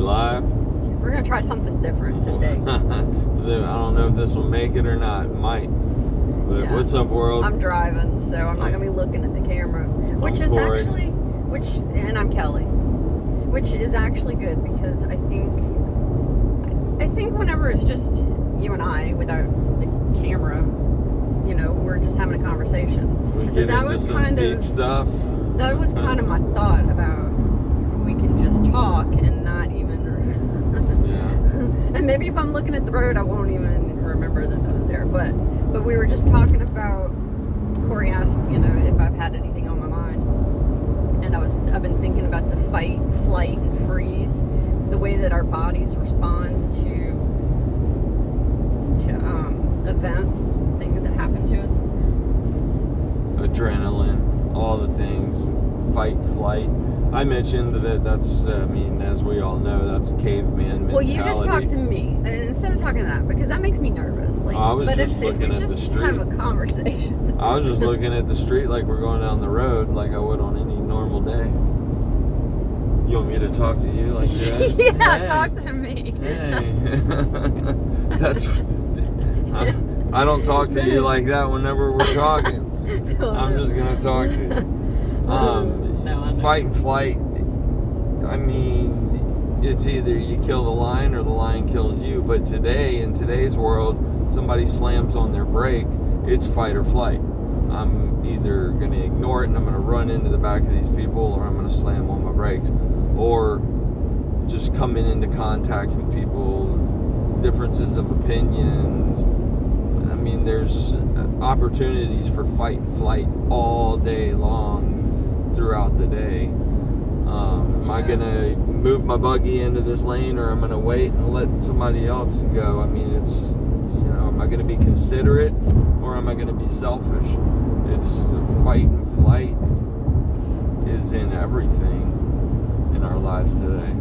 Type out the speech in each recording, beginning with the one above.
live? We're going to try something different today. I don't know if this will make it or not. It might. But Yeah. What's up, world? I'm driving, so I'm not going to be looking at the camera. Which is Corey. actually, and I'm Kelly. Which is actually good because I think whenever it's just you and I without the camera, you know, we're just having a conversation. We So get that into was some kind deep of stuff. that was kind of my thought about we can just talk and not even. Yeah. And maybe if I'm looking at the road, I won't even remember that was there. But we were just talking about. Corey asked, you know, if I've had anything on my mind, and I've been thinking about the fight, flight, and freeze, the way that our bodies respond to events, things that happen to us. Adrenaline, all the things, fight, flight. I mentioned that's, as we all know, that's caveman mentality. Well, you just talk to me instead of talking to that because that makes me nervous. Like, I was but just if looking we at the just street. have a conversation. I was just looking at the street like we're going down the road, like I would on any normal day. You want me to talk to you like this? Yeah, Hey. talk to me. Hey. That's. I don't talk to you like that whenever we're talking. I'm just gonna talk to you. No, I know. Fight and flight. I mean, it's either you kill the lion or the lion kills you. But today, in today's world, somebody slams on their brake, it's fight or flight. I'm either going to ignore it and I'm going to run into the back of these people, or I'm going to slam on my brakes, or just coming into contact with people, differences of opinions. I mean, there's opportunities for fight and flight all day long throughout the day. Am I going to move my buggy into this lane, or I'm going to wait and let somebody else go? I mean, it's, you know, am I going to be considerate, or am I going to be selfish? It's fight and flight is in everything in our lives today.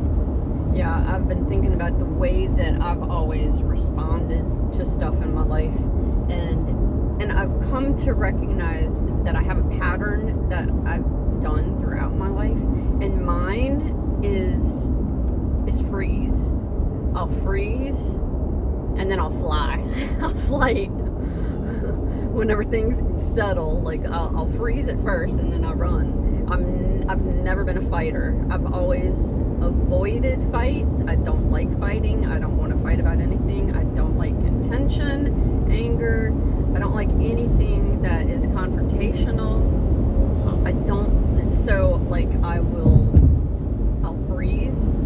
Yeah, I've been thinking about the way that I've always responded to stuff in my life, and I've come to recognize that I have a pattern that I've done throughout my life, and mine is freeze. I'll freeze, and then I'll fly. I'll flight. Whenever things settle, like I'll freeze at first, and then I'll run. I've never been a fighter. I've always avoided fights. I don't like fighting. I don't want to fight about anything. I don't like contention, anger. I don't like anything that is confrontational. I don't, so like I'll freeze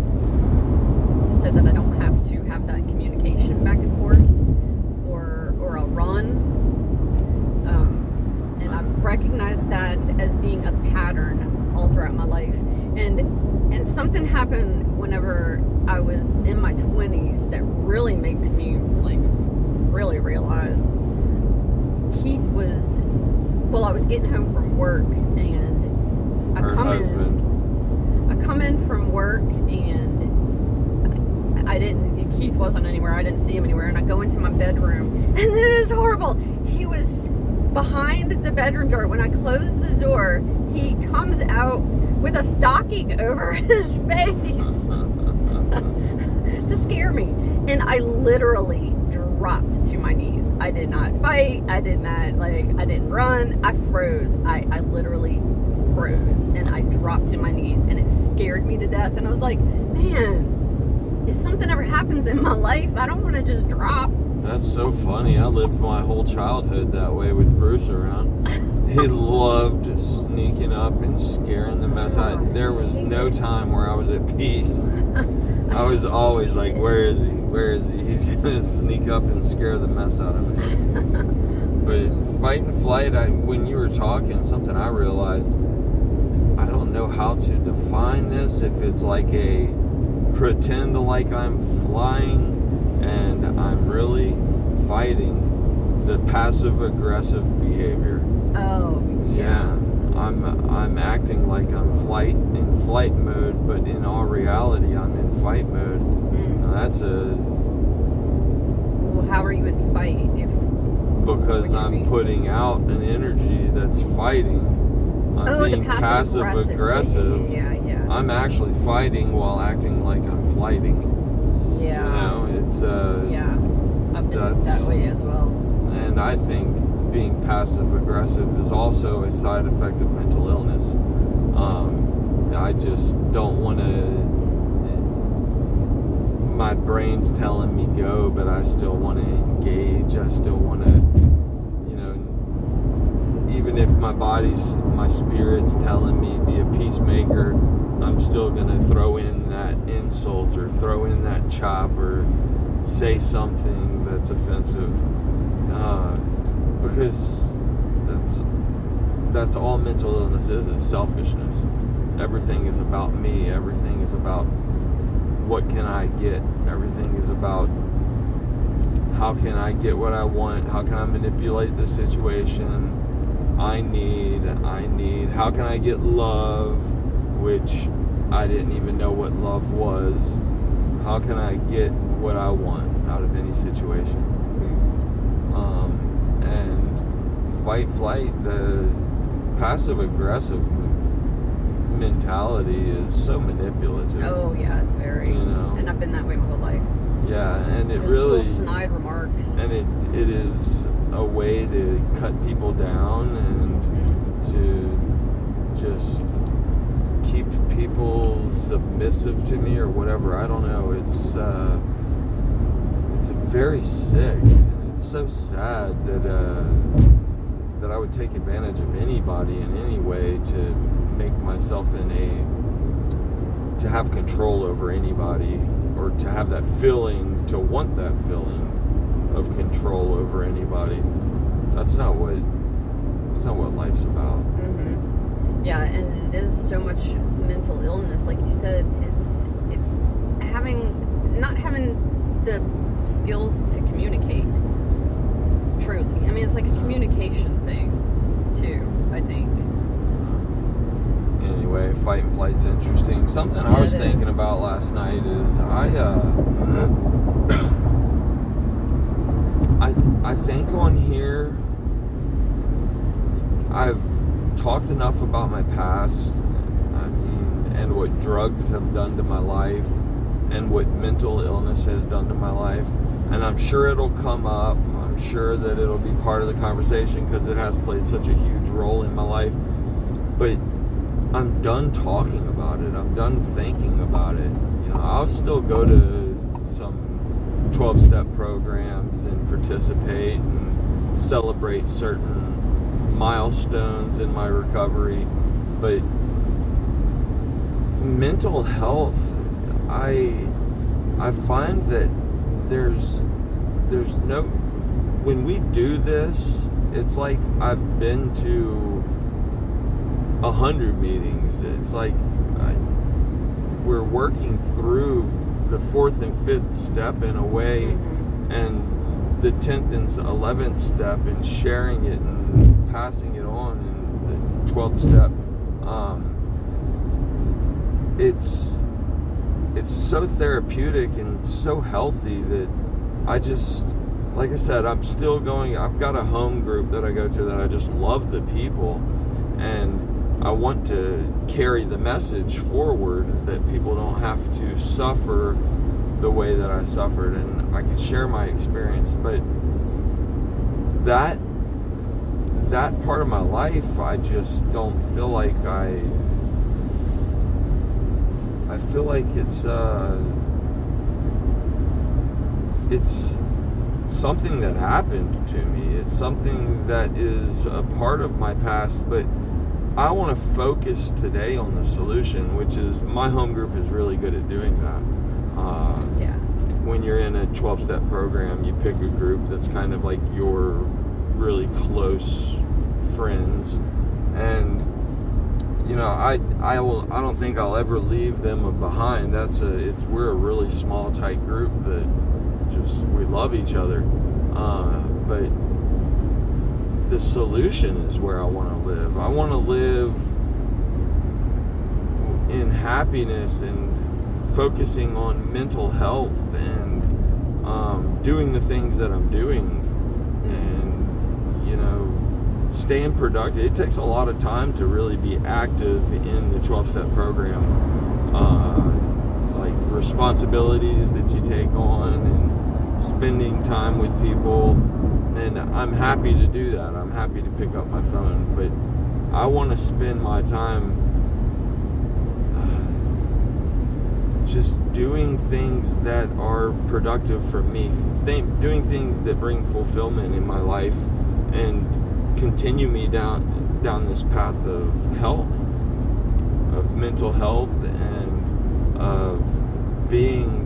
so that I don't have to have that communication back and forth, or I'll run. And I've recognized that as being a pattern all throughout my life. And something happened whenever I was in my 20s that really makes me like really realize. I was getting home from work, and I come in from work, and Keith wasn't anywhere. I didn't see him anywhere, and I go into my bedroom, and it is horrible. He was behind the bedroom door. When I closed the door, he comes out with a stocking over his face to scare me, and I literally dropped to my knees. I did not fight. I didn't run. I froze. I literally froze, and I dropped to my knees, and it scared me to death. And I was like, man, if something ever happens in my life, I don't want to just drop. That's so funny. I lived my whole childhood that way with Bruce around. He loved sneaking up and scaring the mess out of me. There was no time where I was at peace. I was always like, where is he? Where is he? He's going to sneak up and scare the mess out of me. But fight and flight, when you were talking, something I realized, I don't know how to define this. If it's like a pretend like I'm flying and I'm really fighting, the passive aggressive behavior. Oh, yeah. I'm acting like I'm in flight mode, but in all reality, I'm in fight mode. Now that's Well, how are you in fight because I'm putting out an energy that's fighting. I'm being passive aggressive. Yeah. I'm actually fighting while acting like I'm flighting. Yeah. You know, it's yeah, I've been that way as well. And I think being passive aggressive is also a side effect of mental illness. I just don't want to. My brain's telling me go, but I still want to engage. I still want to, even if my spirit's telling me be a peacemaker, I'm still going to throw in that insult or throw in that chop or say something that's offensive. Because that's all mental illness is selfishness. Everything is about me. Everything is about what can I get. Everything is about how can I get what I want. How can I manipulate the situation. I need. How can I get love, which I didn't even know what love was. How can I get what I want out of any situation? And fight, flight, the passive aggressive mentality is so manipulative. Oh yeah, it's very. And I've been that way my whole life. Yeah, and it just really little snide remarks. And it is a way to cut people down and to just keep people submissive to me or whatever. I don't know. It's very sick. It's so sad that I would take advantage of anybody in any way to make myself to have control over anybody, or to have that feeling, to want that feeling of control over anybody. That's not what life's about. Yeah, and it is so much mental illness, like you said. It's not having the skills to communicate truly. I mean, it's like a communication thing too, I think. Anyway, fight and flight's interesting. Something I was thinking about last night is I think on here I've talked enough about my past, and what drugs have done to my life, and what mental illness has done to my life, and I'm sure it'll come up. I'm sure that it'll be part of the conversation because it has played such a huge role in my life. But I'm done talking about it. I'm done thinking about it. I'll still go to some 12-step programs and participate and celebrate certain milestones in my recovery, but mental health, I find that there's no, when we do this, it's like I've been to 100 meetings. It's like we're working through the 4th and 5th step in a way, and the 10th and 11th step, and sharing it and passing it on in the 12th step. It's so therapeutic and so healthy that I just, like I said, I'm still going. I've got a home group that I go to that I just love the people, and I want to carry the message forward that people don't have to suffer the way that I suffered, and I can share my experience. But that part of my life, I just don't feel like I feel like it's something that happened to me. It's something that is a part of my past, but I want to focus today on the solution, which is my home group is really good at doing that. When you're in a 12-step program, you pick a group that's kind of like your really close friends, and I don't think I'll ever leave them behind. We're a really small, tight group that we love each other, but the solution is where I want to live. I want to live in happiness and focusing on mental health and doing the things that I'm doing, and staying productive. It takes a lot of time to really be active in the 12-step program. like responsibilities that you take on and spending time with people. And I'm happy to do that. I'm happy to pick up my phone, but I want to spend my time just doing things that are productive for me, doing things that bring fulfillment in my life and continue me down this path of health, of mental health, and of being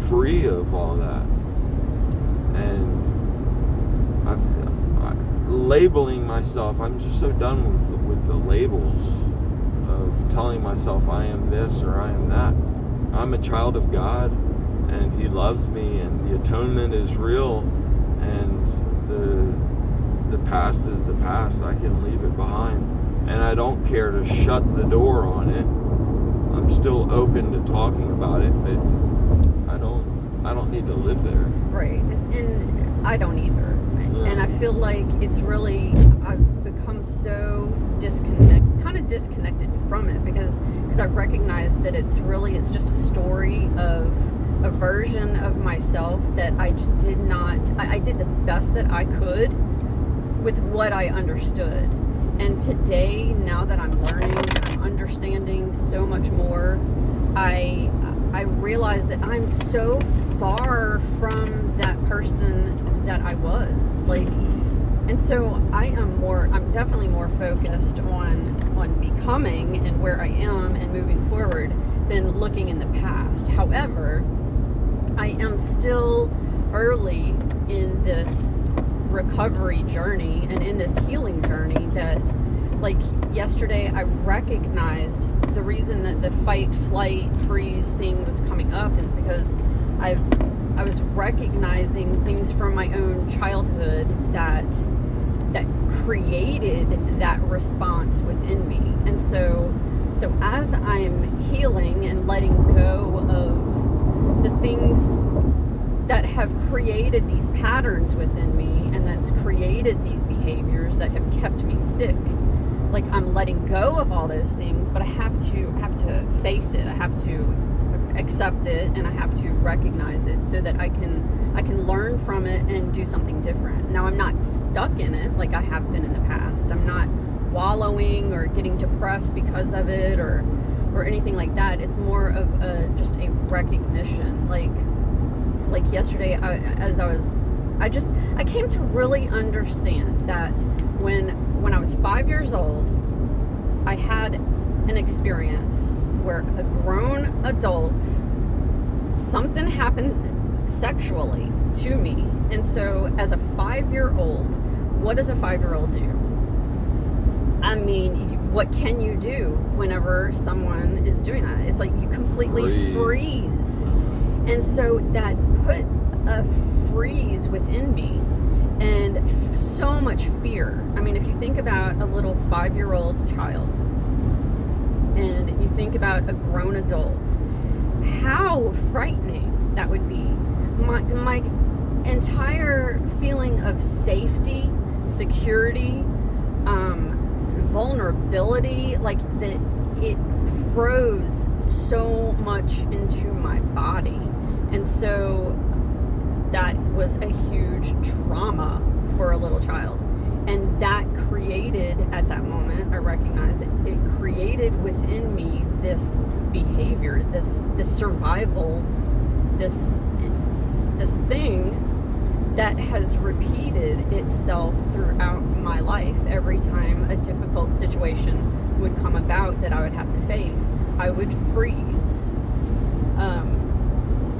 free of all that. And labeling myself, I'm just so done with the labels of telling myself I am this or I am that. I'm a child of God, and He loves me, and the atonement is real, and the past is the past. I can leave it behind, and I don't care to shut the door on it. I'm still open to talking about it, but I don't need to live there. Right, and I don't either. Yeah. And I feel like it's really, I've become so disconnected from it because I recognize that it's just a story of a version of myself that I just did not, I did the best that I could with what I understood. And today, now that I'm learning and I'm understanding so much more, I realize that I'm so far from that person that I was. And so I'm definitely more focused on becoming and where I am and moving forward than looking in the past. However, I am still early in this recovery journey and in this healing journey that, like yesterday, I recognized the reason that the fight, flight, freeze thing was coming up is because I was recognizing things from my own childhood that created that response within me. And so as I'm healing and letting go of the things that have created these patterns within me and that's created these behaviors that have kept me sick, like I'm letting go of all those things, but I have to face it. I have to accept it, and I have to recognize it so that I can learn from it and do something different. Now, I'm not stuck in it like I have been in the past. I'm not wallowing or getting depressed because of it or anything like that. It's more of just a recognition. Like yesterday, I came to really understand that when I was 5 years old, I had an experience where a grown adult, something happened sexually to me. And so as a 5-year-old, what does a 5-year-old do? I mean, what can you do whenever someone is doing that? It's like you completely freeze. And so that put a freeze within me and so much fear. I mean, if you think about a little 5-year-old child and you think about a grown adult, how frightening that would be. My entire feeling of safety, security, vulnerability, like that, it froze so much into my body. And so that was a huge trauma for a little child. And that created, at that moment, I recognized it created within me this behavior, this survival, this thing that has repeated itself throughout my life. Every time a difficult situation would come about that I would have to face, I would freeze.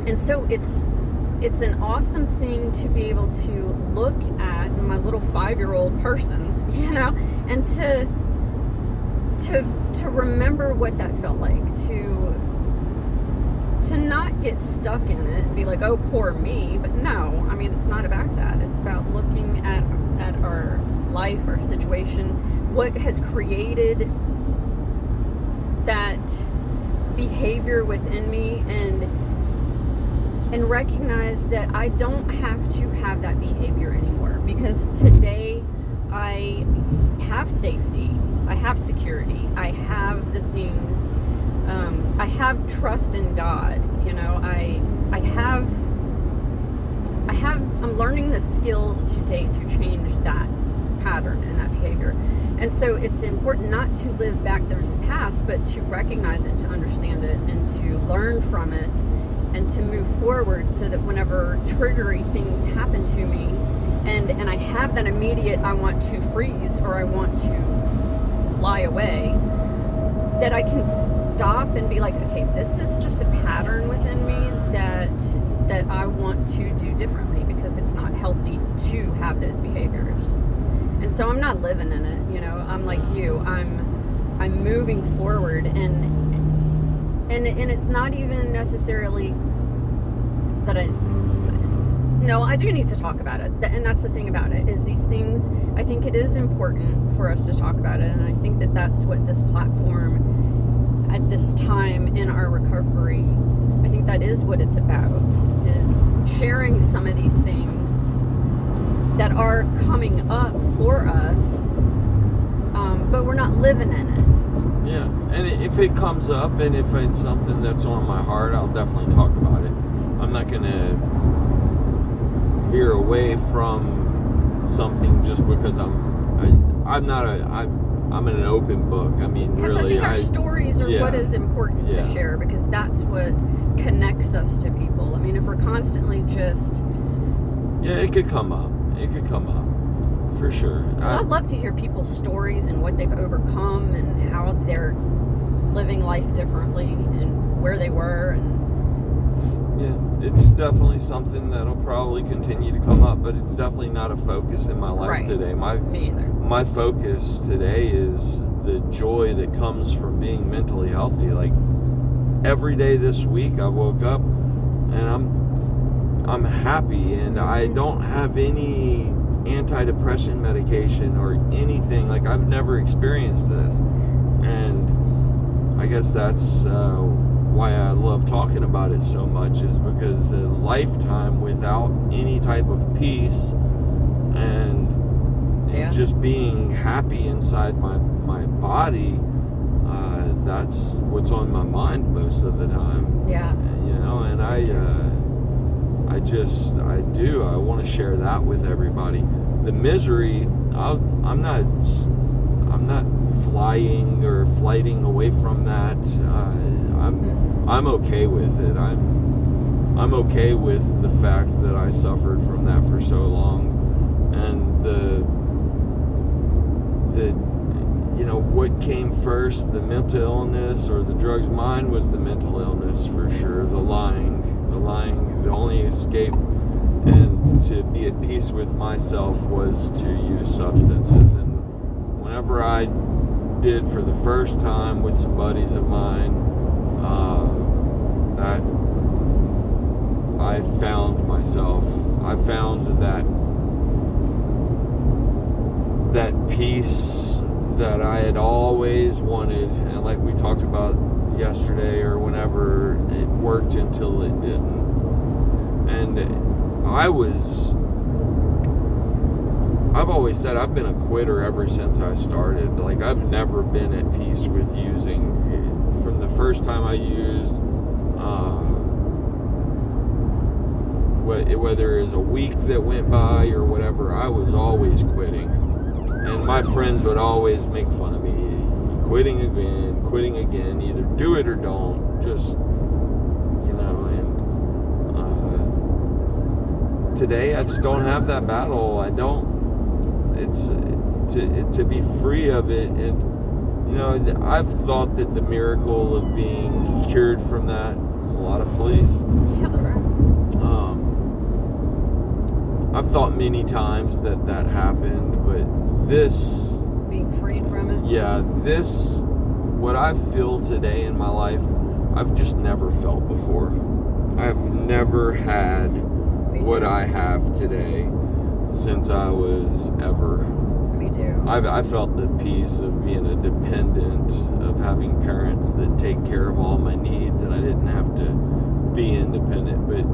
And so it's an awesome thing to be able to look at my little 5-year-old person, and to remember what that felt like, to not get stuck in it and be like, oh, poor me. But no, I mean, it's not about that. It's about looking at our life, our situation, what has created that behavior within me, and recognize that I don't have to have that behavior anymore, because today I have safety. I have security. I have the things. I have trust in God. I'm learning the skills today to change that pattern and that behavior. And so it's important not to live back there in the past, but to recognize it, to understand it, and to learn from it, and to move forward, so that whenever triggery things happen to me, and I have that immediate, I want to freeze or I want to fly away, that I can stop and be like, okay, this is just a pattern within me that I want to do differently, because it's not healthy to have those behaviors. And so I'm not living in it, I'm like you. I'm moving forward, and it's not even necessarily that I do need to talk about it. And that's the thing about it, is these things, I think it is important for us to talk about it. And I think that that's what this platform at this time in our recovery, I think that is what it's about, is sharing some of these things that are coming up for us, but we're not living in it. Yeah, and if it comes up, and if it's something that's on my heart, I'll definitely talk about it. I'm not going to veer away from something just because I'm an open book. I mean, because really, I think our stories are what is important to share, because that's what connects us to people. I mean, if we're constantly just... Yeah, it could come up. It could come up, for sure. I'd love to hear people's stories and what they've overcome and how they're living life differently and where they were. And yeah, it's definitely something that'll probably continue to come up, but it's definitely not a focus in my life today. Me either. My focus today is the joy that comes from being mentally healthy. Like, every day this week I woke up and I'm happy, and I don't have any antidepressant medication or anything. Like, I've never experienced this, and I guess that's why I love talking about it so much, is because a lifetime without any type of peace and just being happy inside my body, that's what's on my mind most of the time. Yeah. And I want to share that with everybody. The misery, I'm not flying or flighting away from that. I'm okay with it. I'm okay with the fact that I suffered from that for so long, and what came first, the mental illness or the drugs. Mine was the mental illness, for sure. The lying, the only escape, and to be at peace with myself was to use substances. And whenever I did for the first time with some buddies of mine, that I found myself. I found that peace that I had always wanted, and like we talked about yesterday or whenever, it worked until it didn't. And I've always said I've been a quitter ever since I started. Like, I've never been at peace with using. From the first time I used, whether it was a week that went by or whatever, I was always quitting. And my friends would always make fun of me. Quitting again, either do it or don't. Just, and today I just don't have that battle. I don't. It's to be free of it. And, I've thought that the miracle of being cured from that, there's a lot of police. Yeah, there are. I've thought many times that happened, but this... Being freed from it? Yeah, what I feel today in my life, I've just never felt before. I've never had what I have today since I was ever. Me too. I felt the peace of being a dependent, of having parents that take care of all my needs, and I didn't have to be independent. But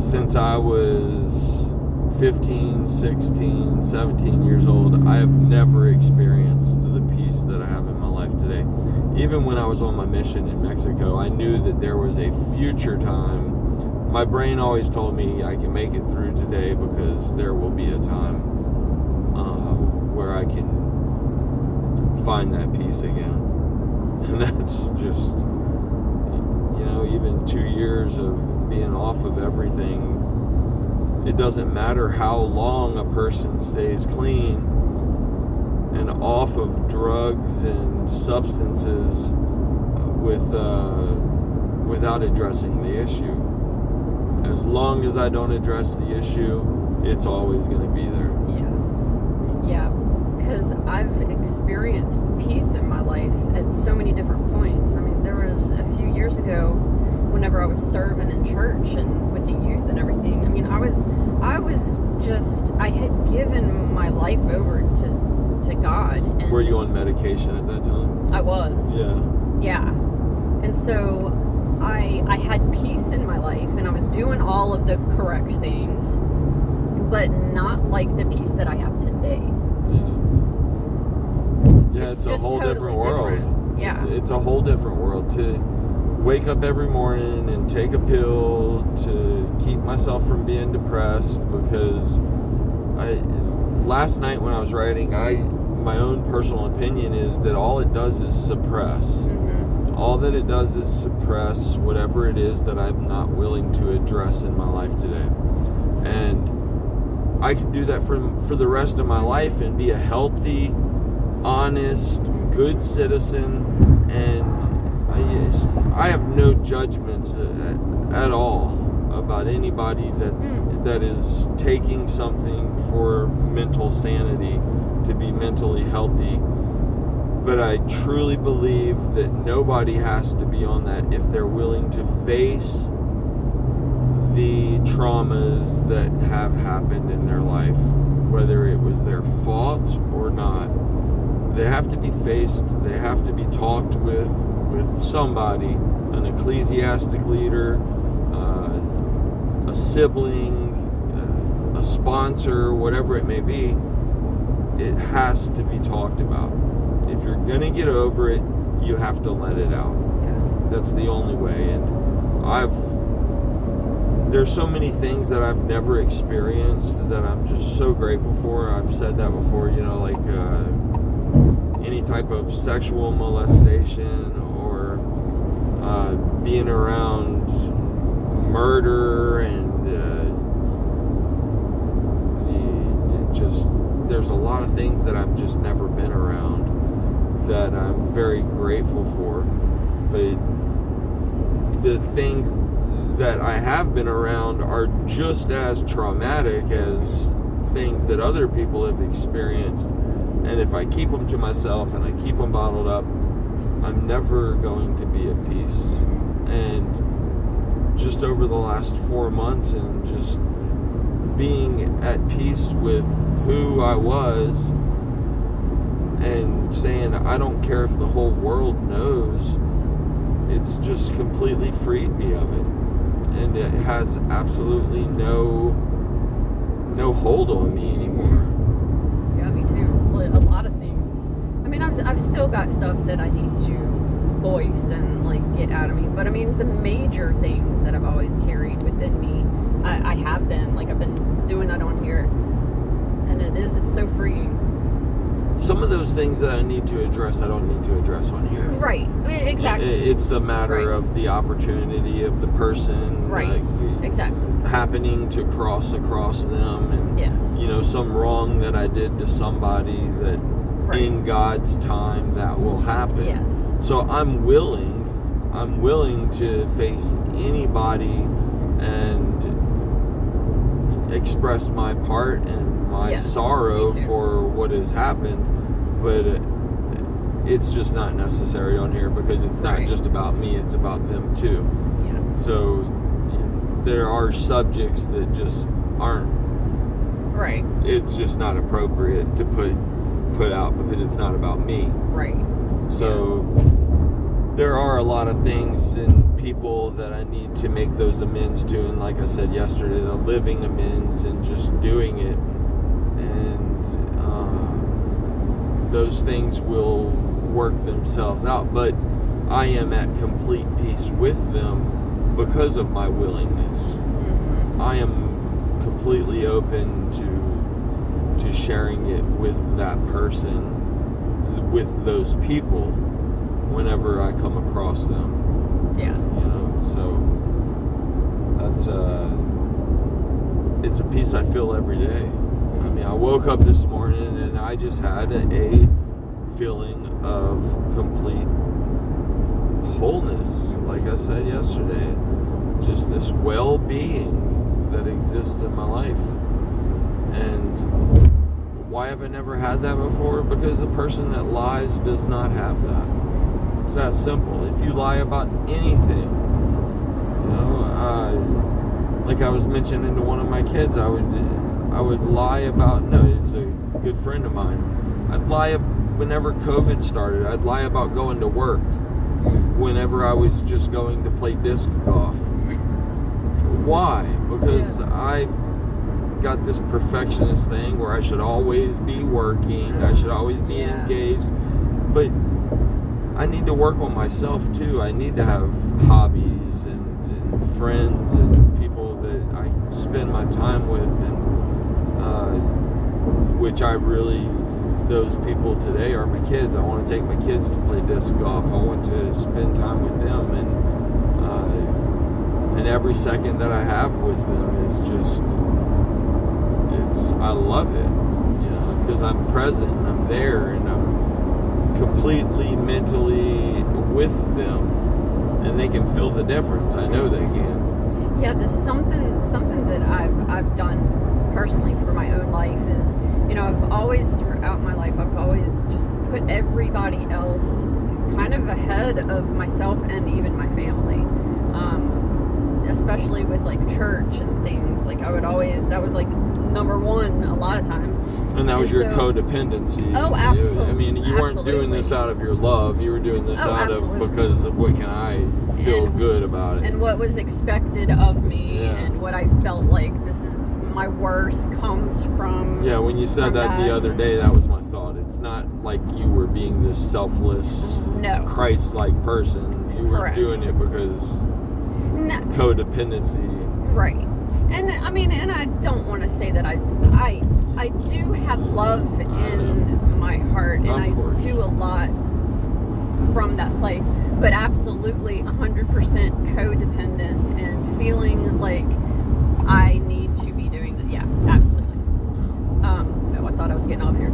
since I was 15, 16, 17 years old, I have never experienced the peace peace that I have in my life today. Even when I was on my mission in Mexico, I knew that there was a future time. My brain always told me I can make it through today because there will be a time where I can find that peace again. And that's just, even 2 years of being off of everything. It doesn't matter how long a person stays clean and off of drugs and substances without addressing the issue. As long as I don't address the issue, it's always going to be there. Yeah, because I've experienced peace in my life at so many different points. I mean, there was a few years ago, whenever I was serving in church and with the youth and everything. I mean, I had given my life over to God. And were you on medication at that time? I was. Yeah. And so I had peace in my life, and I was doing all of the correct things, but not like the peace that I have today. Yeah, it's a whole totally different world. Different. Yeah. It's a whole different world to wake up every morning and take a pill to keep myself from being depressed, because last night when I was writing, my own personal opinion is that all it does is suppress. Mm-hmm. All that it does is suppress whatever it is that I'm not willing to address in my life today. And I can do that for the rest of my life and be a healthy, honest, good citizen, and I have no judgments at all about anybody that is taking something for mental sanity, to be mentally healthy. But I truly believe that nobody has to be on that if they're willing to face the traumas that have happened in their life, whether it was their fault or not. They have to be faced, they have to be talked with somebody, an ecclesiastic leader, a sibling, a sponsor, whatever it may be. It has to be talked about. If you're gonna get over it, you have to let it out. Yeah. That's the only way. And there's so many things that I've never experienced that I'm just so grateful for. I've said that before, like any type of sexual molestation or being around murder and there's a lot of things that I've just never been around that I'm very grateful for. But the things that I have been around are just as traumatic as things that other people have experienced. And if I keep them to myself and I keep them bottled up, I'm never going to be at peace. And just over the last 4 months and just being at peace with who I was and saying, I don't care if the whole world knows, it's just completely freed me of it. And it has absolutely no hold on me anymore. Yeah, me too. A lot of things. I mean, I've still got stuff that I need to voice and get out of me. But I mean, the major things that I've always carried within me, I have been. I've been doing that on here, and it's so freeing. Some of those things that I need to address, I don't need to address on here. Right. Exactly. It's a matter of the opportunity of the person. Right. Exactly. Happening to cross across them, and yes. Some wrong that I did to somebody that in God's time that will happen. Yes. So I'm willing to face anybody and express my part and my sorrow for what has happened, but it's just not necessary on here because it's not just about me, it's about them too. Yeah. So there are subjects that just aren't it's just not appropriate to put out because it's not about me. Right. So there are a lot of things and people that I need to make those amends to, and like I said yesterday, the living amends and just doing it, and those things will work themselves out, but I am at complete peace with them because of my willingness. I am completely open to sharing it with that person, with those people, whenever I come across them. Yeah. You know, so that's it's a peace I feel every day. I mean, I woke up this morning and I just had a feeling of complete wholeness, like I said yesterday. Just this well-being that exists in my life. And why have I never had that before? Because a person that lies does not have that. It's that simple. If you lie about anything, you know, like I was mentioning to one of my kids, I would lie about, no, it's a good friend of mine. I'd lie whenever COVID started. I'd lie about going to work whenever I was just going to play disc golf. Why? Because I've got this perfectionist thing where I should always be working, I should always be engaged, but I need to work on myself too. I need to have hobbies and friends and people that I spend my time with, and which I really, those people today are my kids. I want to take my kids to play disc golf. I want to spend time with them, and every second that I have with them is just, I love it, you know, because I'm present and I'm there and I'm completely mentally with them, and they can feel the difference. I know they can. Yeah, there's something that I've done personally for my own life is, you know, I've always, throughout my life, I've always just put everybody else kind of ahead of myself and even my family. Especially with like church and things, like I would always, that was like number one a lot of times. And that was your codependency. Oh, absolutely. I mean, you weren't doing this out of your love. You were doing this out of because of what can I feel good about it. And what was expected of me, and what I felt like this is my worth comes from. Yeah, when you said that the other day, that was my thought. It's not like you were being this selfless, Christ-like person. You were doing it because codependency. Right. And I mean, and I don't want to say that I do have love in my heart, and I do a lot from that place, but absolutely 100% codependent and feeling like I need to be doing that. Yeah, absolutely. I thought I was getting off here.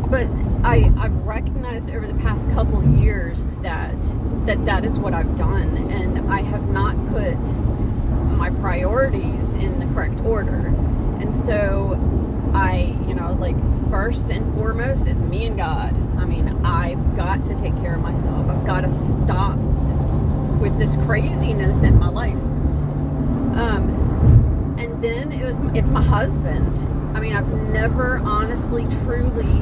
But I've recognized over the past couple years that is what I've done, and I have not put my priorities in the correct order. And so I was like, first and foremost is me and God. I mean, I've got to take care of myself. I've got to stop with this craziness in my life. And then it's my husband. I mean, I've never honestly, truly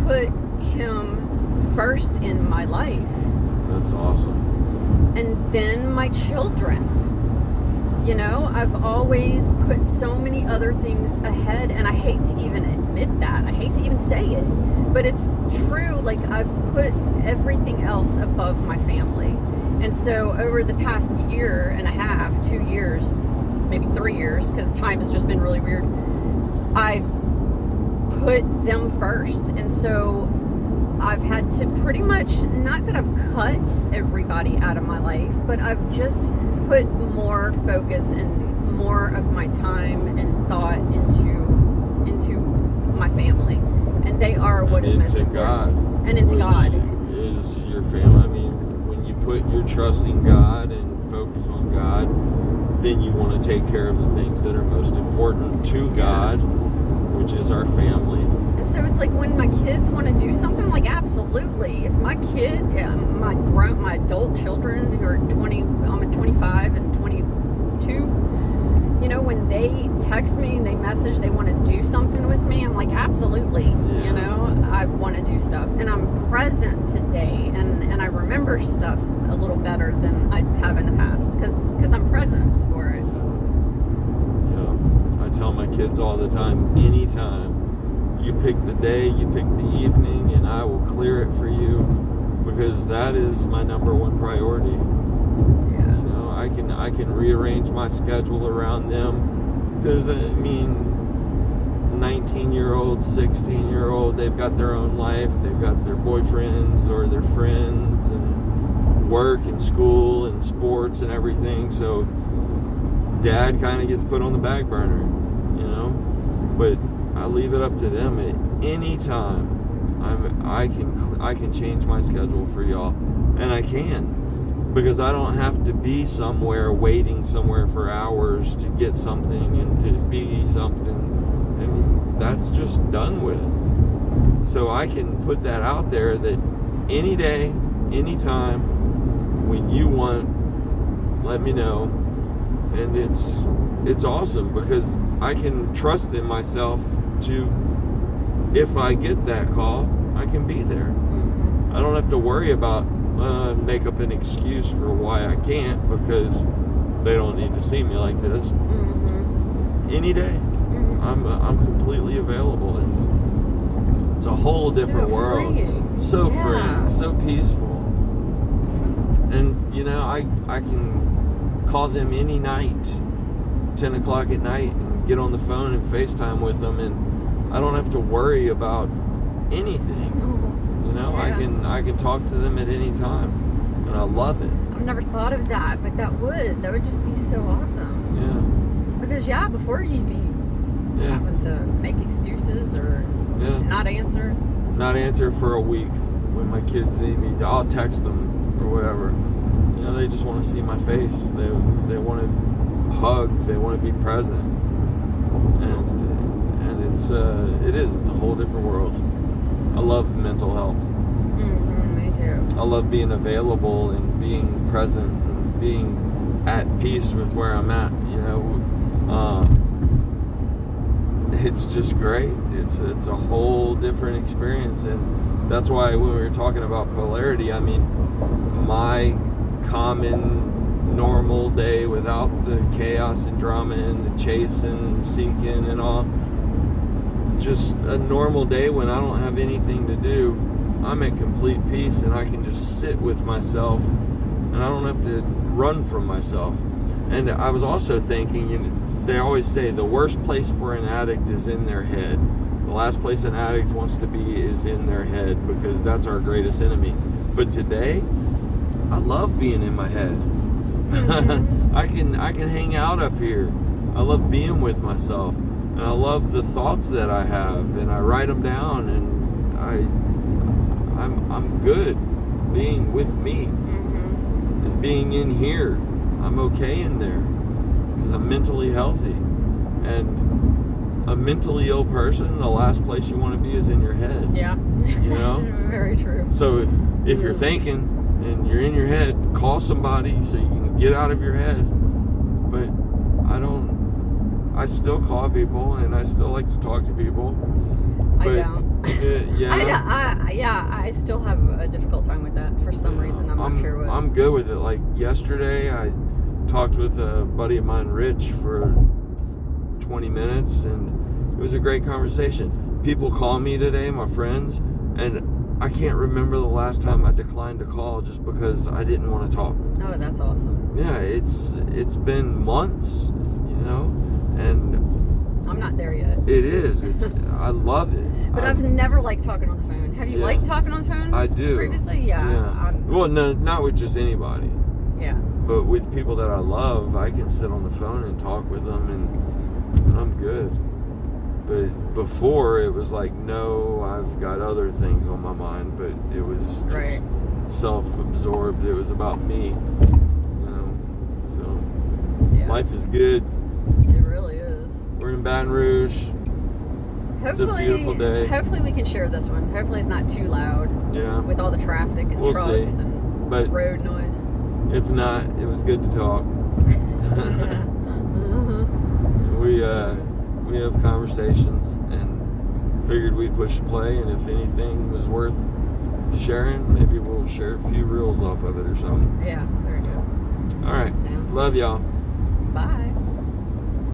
put him first in my life. That's awesome. And then my children. You know, I've always put so many other things ahead, and I hate to even admit that. I hate to even say it, but it's true. Like, I've put everything else above my family. And so over the past year and a half, 2 years, maybe 3 years, because time has just been really weird, I've put them first. And so I've had to pretty much, not that I've cut everybody out of my life, but I've just put more focus and more of my time and thought into my family. And they are what is most important. And into God. Is your family. I mean, when you put your trust in God and focus on God, then you want to take care of the things that are most important to God, which is our family. And so it's like when my kids want to do something, like absolutely. If my kid, my adult children who are 20, almost 25 and 22, you know, when they text me and they message, they want to do something with me, I'm like, absolutely, you know, I want to do stuff. And I'm present today, and I remember stuff a little better than I have in the past, because I'm present for it. Yeah. I tell my kids all the time, anytime You pick the day, you pick the evening, and I will clear it for you, because that is my number one priority. Yeah. You know, I can rearrange my schedule around them, because 19-year-old, 16-year-old, they've got their own life, they've got their boyfriends or their friends and work and school and sports and everything, so dad kind of gets put on the back burner, you know. But I leave it up to them at any time. I can change my schedule for y'all, and I can, because I don't have to be somewhere waiting somewhere for hours to get something and to be something, and that's just done with. So I can put that out there that any day, anytime, when you want, let me know. And it's awesome, because I can trust in myself to, if I get that call, I can be there. Mm-hmm. I don't have to worry about make up an excuse for why I can't, because they don't need to see me like this. Mm-hmm. Any day, Mm-hmm. I'm completely available, and it's a whole different world. Freeing. So Yeah. free, so peaceful. And you know, I can call them any night, 10 o'clock at night, and get on the phone and FaceTime with them, and I don't have to worry about anything. You know, Yeah. I can talk to them at any time, and I love it. I've never thought of that, but that would just be so awesome. Yeah. Because before you'd be Yeah. having to make excuses or Yeah. not answer. Not answer for a week when my kids need me. I'll text them or whatever. You know, they just want to see my face. They want to hug. They want to be present. And it's a whole different world. I love mental health. Mm-hmm, me too. I love being available and being present and being at peace with where I'm at. You know, it's just great. It's a whole different experience, and that's why when we were talking about polarity, I mean, my common normal day without the chaos and drama and the chasing and seeking and all, just a normal day when I don't have anything to do, I'm at complete peace, and I can just sit with myself, and I don't have to run from myself. And I was also thinking, you know, they always say the worst place for an addict is in their head. The last place an addict wants to be is in their head, because that's our greatest enemy. But today, I love being in my head. Mm-hmm. I can hang out up here. I love being with myself, and I love the thoughts that I have, and I write them down, and I'm good being with me. Mm-hmm. And being in here. I'm okay in there, because I'm mentally healthy. And a mentally ill person, the last place you want to be is in your head. Yeah. You know? That's very true. So if you're thinking and you're in your head, call somebody so you can get out of your head. But I still call people, and I still like to talk to people. I But, don't. yeah. I still have a difficult time with that for some reason. I'm not sure what. I'm good with it. Like yesterday, I talked with a buddy of mine, Rich, for 20 minutes, and it was a great conversation. People call me today, my friends, and I can't remember the last time I declined a call just because I didn't want to talk. Oh, that's awesome. Yeah, it's been months, you know, and I'm not there yet. it is. I love it. But I've never liked talking on the phone. Have you liked talking on the phone? I do. Previously, yeah. Well, no, not with just anybody. Yeah. But with people that I love, I can sit on the phone and talk with them, and I'm good. But before, it was like, no, I've got other things on my mind, but it was just self-absorbed. It was about me, you know. So, life is good. It really is. We're in Baton Rouge. It's a beautiful day. Hopefully we can share this one. Hopefully it's not too loud. Yeah. With all the traffic and We'll trucks see. and But road noise. if not, it was good to talk. We have conversations, and figured we'd push play, and if anything was worth sharing, maybe we'll share a few reels off of it or something. Yeah, there you go. All right. Sounds Love good. y'all. Bye.